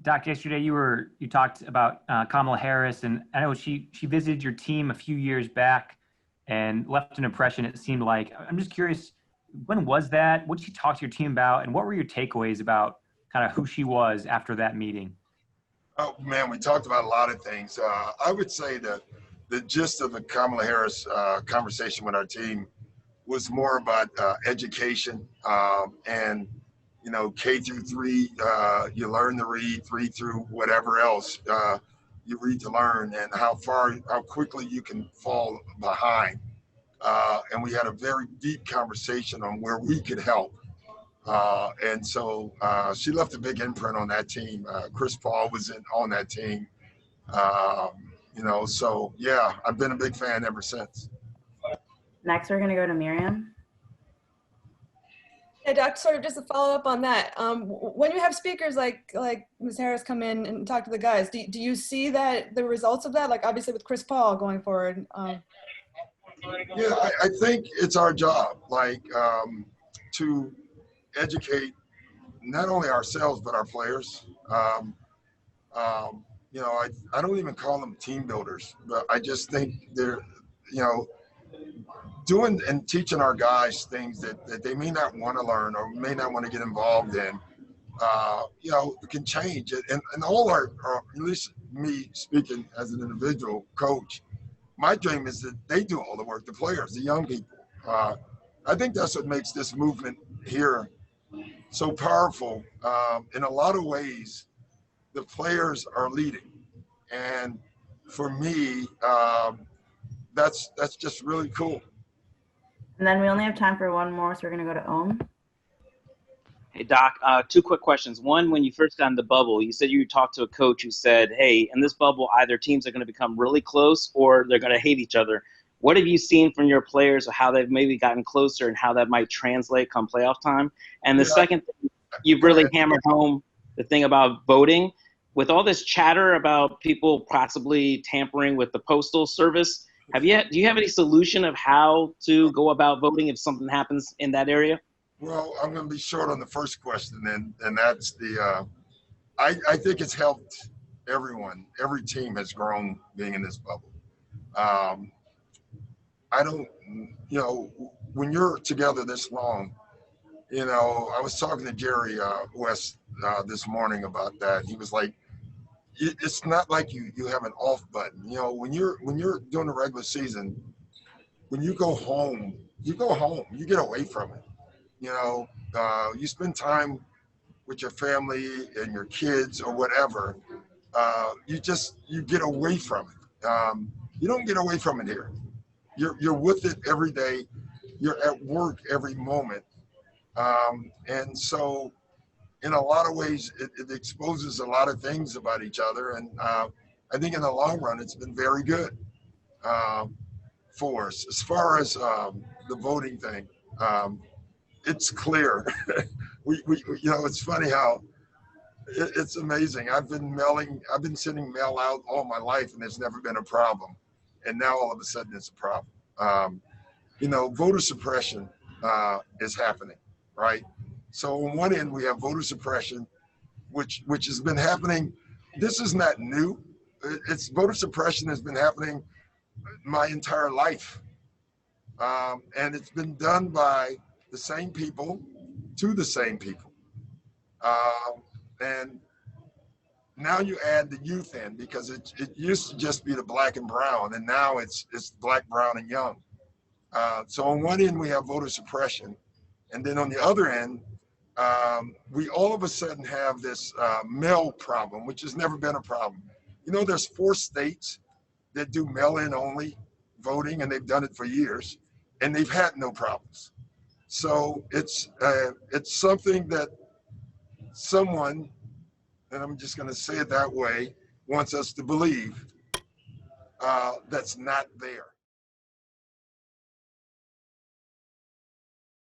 Doc, yesterday you talked about Kamala Harris, and I know she visited your team a few years back and left an impression. It seemed like. I'm just curious, when was that? What did she talk to your team about, and what were your takeaways about kind of who she was after that meeting? Oh man, we talked about a lot of things. I would say that the gist of the Kamala Harris conversation with our team was more about education and K through 3. You learn to read, 3 through whatever else you read to learn, and how quickly you can fall behind. And we had a very deep conversation on where we could help. And so she left a big imprint on that team. Chris Paul was on that team. So yeah, I've been a big fan ever since. Next, we're going to go to Miriam. Hey, Doc, sort of just to follow up on that. When you have speakers like Ms. Harris come in and talk to the guys, do you see that the results of that, like obviously with Chris Paul going forward? Yeah, I think it's our job, to educate not only ourselves but our players. I don't even call them team builders, but I just think they're, doing and teaching our guys things that they may not want to learn or may not want to get involved in, can change it. And all our, at least me speaking as an individual coach, my dream is that they do all the work, the players, the young people. I think that's what makes this movement here so powerful. In a lot of ways, the players are leading. And for me, that's just really cool. And then we only have time for one more, so we're going to go to Ohm. Hey, Doc, 2 quick questions. One, when you first got in the bubble, you said you talked to a coach who said, hey, in this bubble, either teams are going to become really close or they're going to hate each other. What have you seen from your players of how they've maybe gotten closer and how that might translate come playoff time? And the second thing, you've really hammered home the thing about voting. With all this chatter about people possibly tampering with the postal service, do you have any solution of how to go about voting if something happens in that area? Well, I'm going to be short on the first question, and that's I think it's helped everyone. Every team has grown being in this bubble. When you're together this long, I was talking to Jerry West this morning about that. He was like, it's not like you have an off button. When you're doing the regular season, when you go home, you get away from it. You spend time with your family and your kids or whatever. You get away from it. You don't get away from it here. You're with it every day. You're at work every moment. And so in a lot of ways, it exposes a lot of things about each other. And I think in the long run, it's been very good for us. As far as the voting thing, it's clear. It's funny how it's amazing. I've been sending mail out all my life, and there's never been a problem. And now all of a sudden it's a problem. Voter suppression is happening, right? So on one end, we have voter suppression, which has been happening. This is not new. Voter suppression has been happening my entire life. And it's been done by the same people to the same people. And now you add the youth in, because it used to just be the black and brown, and now it's black, brown, and young. So on one end, we have voter suppression. And then on the other end, we all of a sudden have this mail problem, which has never been a problem. There's 4 states that do mail-in only voting, and they've done it for years, and they've had no problems. So it's something that someone, and I'm just going to say it that way, wants us to believe that's not there.